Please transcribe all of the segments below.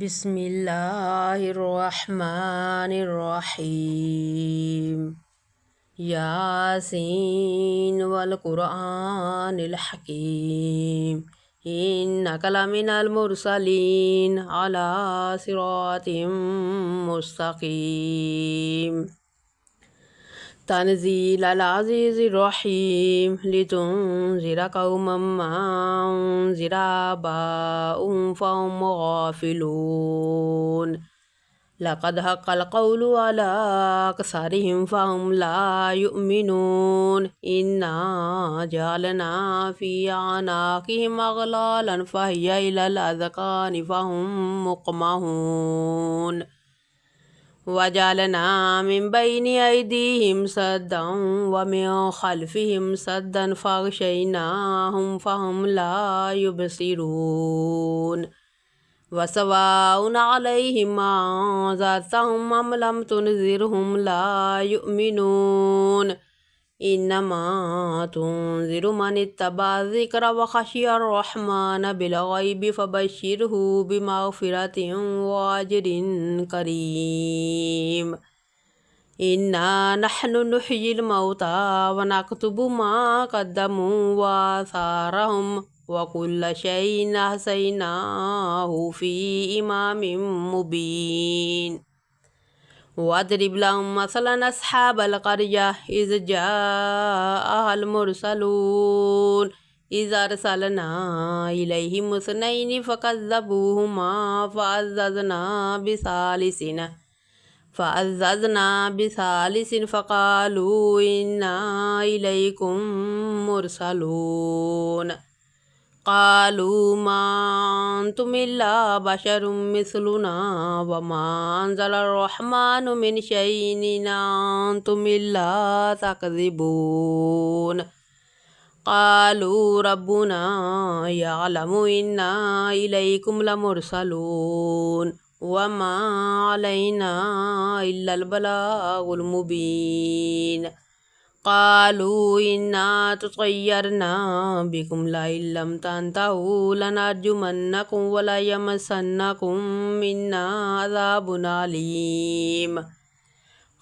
बिस्मिल्लाहिर्रहमानिर्रहीम। यासीन वल क़ुरआनिल हकीम। इन्नका लमिनल मुरसलीन अला सिरातिम मुस्तकीम। तंज़ीलल अज़ीज़िर रहीम। लितुनज़िरा क़ौमम मा उनज़िरा आबाउहुम फ़हुम गाफ़िलून। लक़द हक़्क़ल क़ौलु अला अक्सरिहिम फ़हुम ला युमिनून। इन्ना जअलना फ़ी अअनाक़िहिम अग़लालन फ़हिय इलल अज़क़ानि फ़हुम मुक़महून। वजअलना मिन बैनि अयदीहिम सद्दन व मिन ख़ल्फ़िहिम सद्दन फ़अग़शयनाहुम फ़हुम ला युबसिरून। वसवाउन अलैहिम अअन्ज़रतहुम अम लम तुनज़िरहुम ला युमिनून। इन्नमा तुनज़िरु मन इत्तबअ ज़िक्र व ख़शियर रहमान बिलग़ैबि फ़बश्शिरहु बिमग़फ़िरतिन व अज्रिन करीम। इन्ना नहनु नुह्यिल मौता व नक्तुबु मा क़द्दमू व आसारहुम व कुल्ल शैइन अहसैनाहु फ़ी इमामिम मुबीन। वद्रिब लहुम मसलन अस्हाबल क़र्यह इज़ जाअहल मुरसलून। इज़ अरसलना इलैहिम इस्नैनि फ़कज़्ज़बूहुमा फ़अज़्ज़ज़ना बिसालिसिन फ़क़ालू इन्ना इलैकुम मुरसलून। क़ालू मा अंतुम इल्ला बशरुम मिस्लुना व मा अनज़लर रहमानु मिन शैइन इन अंतुम इल्ला तकज़िबून। क़ालू रब्बुना यअलमु इन्ना इलैकुम लमुरसलून व मा अलैना इल्लल बलागुल मुबीन। क़ालू इन्ना ततय्यरना बिकुम लइन लम तंतहू लनर्जुमन्नकुम व लयमस्सन्नकुम मिन्ना अज़ाबुन अलीम।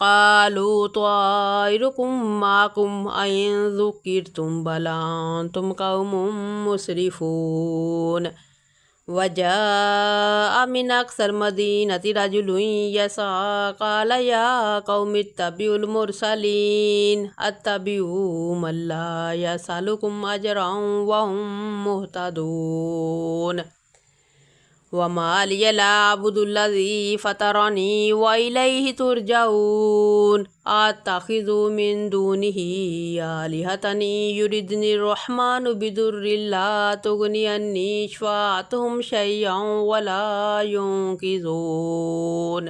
क़ालू त्वाइरुकुम माकुम अइन ज़ुक्किरतुम बल अंतुम क़ौमुम मुस्रिफ़ून। वजाअ मिन अक़सल मदीनति रजुलुन यसअ क़ाल या क़ौमि इत्तबिउल मुरसलीन अत्तबिउ मन ला यसअलुकुम अजरन व हुम मुहतदून। वमा लिय ला अअबुदुल्लज़ी फ़तरनी व इलैहि तुरजऊन। अत्तख़िज़ु मिन दूनिही आलिहतन युरिदनिर रहमानु बिदुर्रिन ला तुग़नि अन्नी शफ़ाअतुहुम शयअन व ला युनक़िज़ून।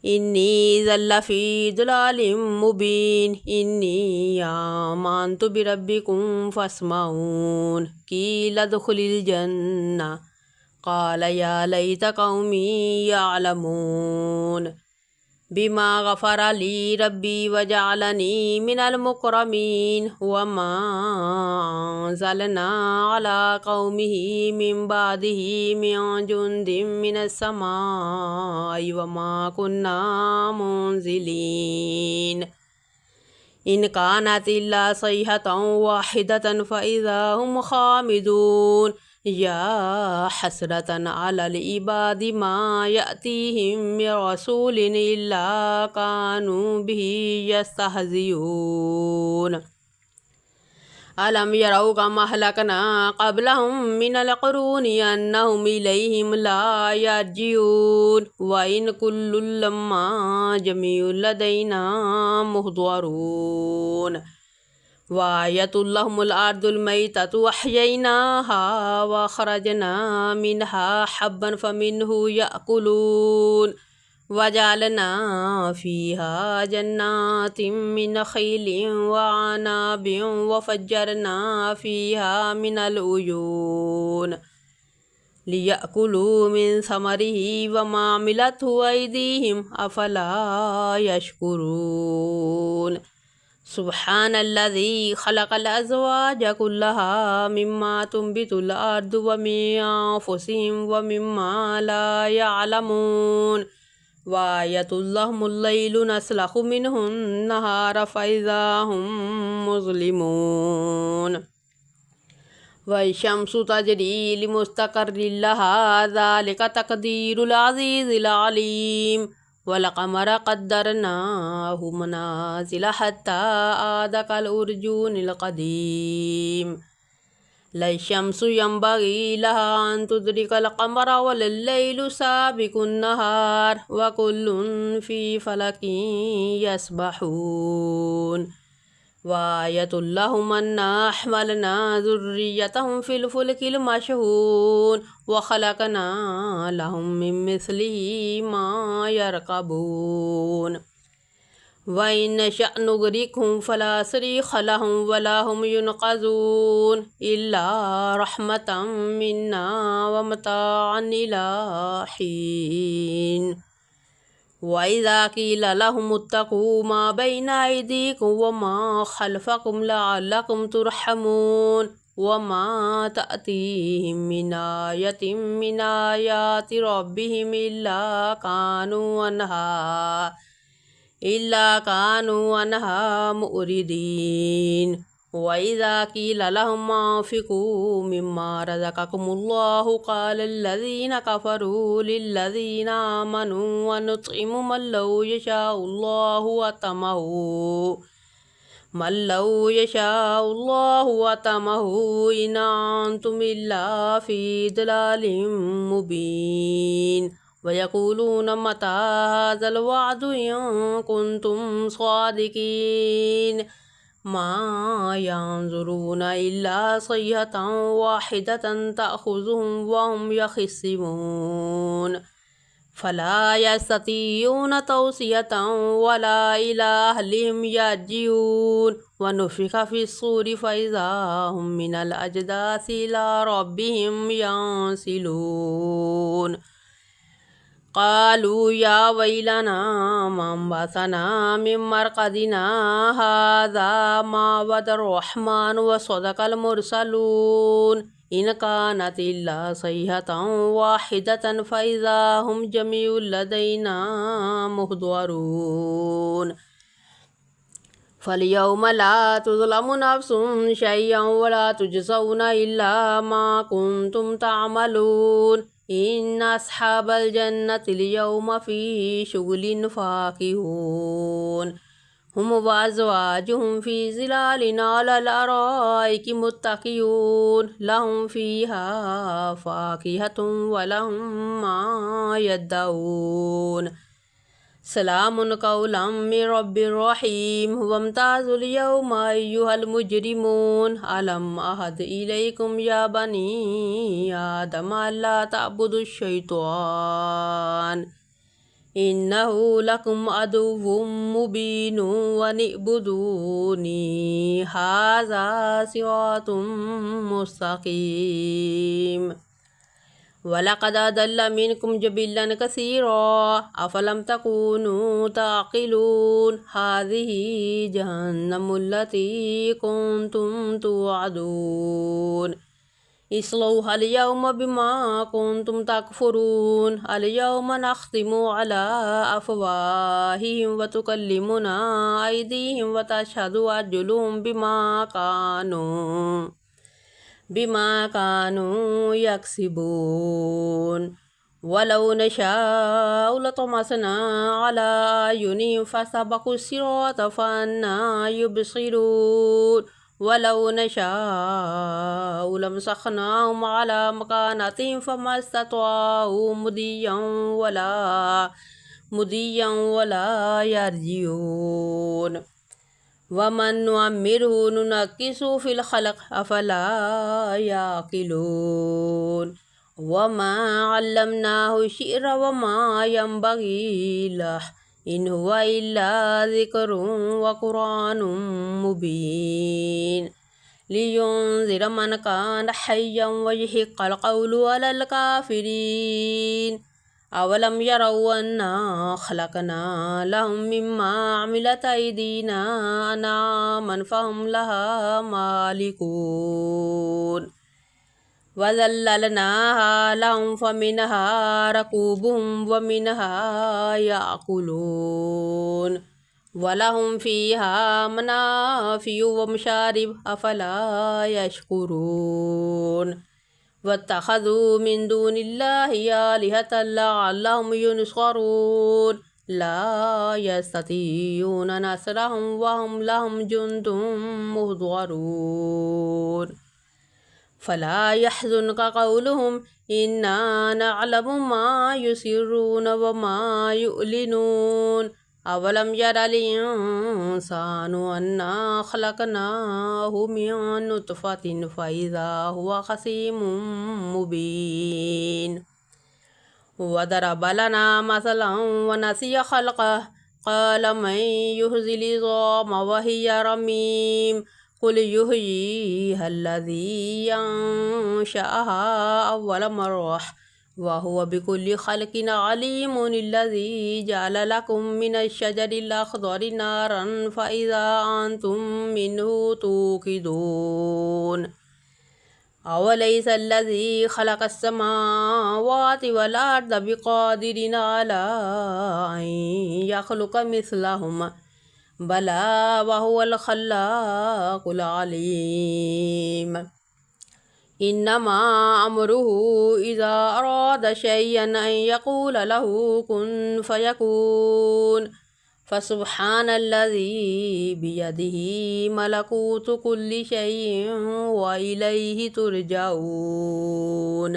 इन्नी इज़्ज़न लफ़ी ज़ुलालिम मुबीन। इन्नी आमनतु बिरब्बिकुम फ़स्मऊन। क़ील उद्ख़ुलिल जन्नह क़ाल या लैत क़ौमी यअलमून। बिमा ग़फ़र ली रब्बी वजअलनी मिनल मुकरमीन। वमा अंज़लना अला क़ौमिही मिन बअदिही मिन जुन्दिन मिनस समाइ वमा कुन्ना मुनज़िलीन। इन कानत इल्ला सयहतन वाहिदतन फ़इज़ा हुम ख़ामिदून। या हसरतन अलल इबादि मा यअतीहिम मिन रसूलिन इल्ला कानू बिही यस्तहज़िऊन। अलम यरौ कम अहलकना क़ब्लहुम मिनल क़ुरूनि अन्नहुम इलैहिम ला यर्जिऊन। व इन कुल्लुल लम्मा जमीउन लदैना मुहज़रून। व आयतुल लहुमुल अर्दुल मैततु अहयैनाहा व अख़रजना मिनहा हब्बन फ़मिन्हु यअकुलून। वजअलना फ़ीहा जन्नातिन मिन नख़ीलिन व अअनाबिन व फ़ज्जरना फ़ीहा मिनल उयून लियअकुलू मिन समरिही व मा अमिलतहु अयदीहिम अफ़ला यशकुरून। सुब्हानल्लज़ी खलक़ल अज़वाज कुल्लहा मिम्मा तुंबितुल अर्दु व मिन अनफुसिहिम व मिम्मा ला यअलमून वायतुल लहुमुल लैलु नस्लखु मिन्हुन नहार फ़इज़ा हुम मुज़लिमून वशम्सु तजरी लिमुस्तक़र्रिन लहा ज़ालिका तक़दीरुल अज़ीज़िल अलीम वलक़मर क़द्दरनाहु मनाज़िला हत्ता आदा कल उर्जूनिल क़दीम लश्शम्सु यंबग़ी लहा अन तुदरिकल क़मर वल्लैलु साबिक़ुन नहार व कुल्लुन फ़ी फ़लकिन यस्बहून वायतुल लहुम अन्ना हमलना ज़ुर्रियतहुम फ़िल फ़ुल्किल मशहून व ख़लक़ना लहुम मिन मिस्लिही मा यरकबून व इन नशअ नुग़रिक़हुम फ़ला सरीख़ लहुम वला हुम युनक़ज़ून इल्ला रहमतम मिन्ना व मताअन इला हीन वइज़ा क़ील लहुमुत्तक़ू मा बैना अयदीकुम व मा ख़ल्फ़कुम लअल्लकुम तुरहमून व मा तअतीहिम मिन आयतिन मिन आयाति रब्बिहिम इल्ला कानू अन्हा मुअरिदीन वइज़ा क़ील लहुम अन्फ़िक़ू मिम्मा रज़क़कुमुल्लाहु क़ालल्लज़ीन कफ़रू लिल्लज़ीना आमनू अनुत्इमु मल्लौ यशाअल्लाहु अतमहु इन अंतुम इल्ला फ़ी ज़लालिम मुबीन वयक़ूलून मता हाज़ल वअदु इन कुन्तुम स्वादिक़ीन मा यंज़ुरून इल्ला सय्हतन वाहिदतन तअख़ुज़ुहुम वहुम यख़िस्सिमून फ़ला यस्ततीऊन तौसियतन वला इला अहलिहिम यर्जिऊन व नुफ़िख़ फ़िस्सूरि फ़इज़ा हुम मिनल अजदासि इला रब्बिहिम यंसिलून क़ालू या वैलना मन बअसना मिन मरक़दिना हाज़ा मा वअदर रहमान व सदक़ल मुरसलून इन कानत इल्ला सय्हतन वाहिदतन फ़इज़ा हुम जमीउन लदैना मुहज़रून फ़लयौम ला तुज़लमु नफ़्सुन शयअन वला तुजज़ौना इल्ला मा कुन्तुम तअमलून इन्न अस्हाबल जन्नति अल-यौम फ़ी शुग़ुलिन फ़ाकिहून हुम व अज़वाजुहुम फ़ी ज़िलालिन अलल अराइकि मुत्तक़िऊन लहुम फ़ीहा फ़ाकिहतुन व लहुम मा यद्दऊन सलामुन क़ौलन मिन रब्बिर रहीम वम्ताज़ुल यौमा अय्युहल मुजरिमून अलम अहद इलैकुम या बनी आदम अल्ला तअबुदुश शैतान इन्नहु लकुम अदुव्वुम मुबीनुन वनिअ्बुदूनी हाज़ा सिरातुम मुस्तक़ीम वलक़द अदल्ल मिनकुम जबिल्लन कसीरा अफ़लम तकूनू ताक़िलून हाज़िही जहन्नमुल्लती कुन्तुम तुअदून इस्लौहा अल-यौम बिमा कुन्तुम तकफ़ुरून अल-यौम नख़्तिमु अला अफ़वाहिहिम व तुकल्लिमुना अयदीहिम व तशहदु अर्जुलुहुम बिमा कानू यक्सिबून वलौ नशाअ लतमसना अला अयुनिहिम फ़स्तबिक़ुस्सिरात फ़अन्ना युबसिरून वलौ नशाअ लमसख़नाहुम अला मकानतिहिम फ़मस्तताअू मुदिय्यन वला यर्जिऊन वमन नुअम्मिरहु नुनक्किसहु फ़िल ख़ल्क़ अफ़ला याक़िलून वमा अल्लमनाहु शिअ्र वमा यंबग़ी लहु इन हुवा इल्ला ज़िक्रुन व क़ुरआनुम मुबीन लियुनज़िर मन कान हय्यन व यहिक़्क़ल क़ौलु अलल काफ़िरीन أولم يروا أنا خلقنا لهم مما عملت أيدينا أنعاما فهم لها مالكون وذللناها لهم فمنها ركوبهم ومنها يأكلون ولهم فيها منافع ومشارب أفلا يشكرون واتخذوا من دون الله آلهة لعلهم ينصرون لا يستطيعون نصرهم وهم لهم جند مهضرون فلا يحزنك قولهم إنا نعلم ما يسرون وما يعلنون أولم ير الإنسان أنا خلقناه من نطفة فإذا هو خصيم مبين وضرب لنا مثلا ونسي خلقه قال من يحيي العظام وهي رميم قل يحييها الذي أنشأها أول مرة وهو بكل خلق عليم الذي جعل لكم من الشجر الأخضر نارا فإذا أنتم منه توقدون أوليس الذي خلق السماوات والأرض بقادر على أن يخلق مثلهم بلى وهو الخلاق العليم إنما أمره إذا أراد شيئا أن يقول له كن فيكون فسبحان الذي بيده ملكوت كل شيء وإليه ترجعون.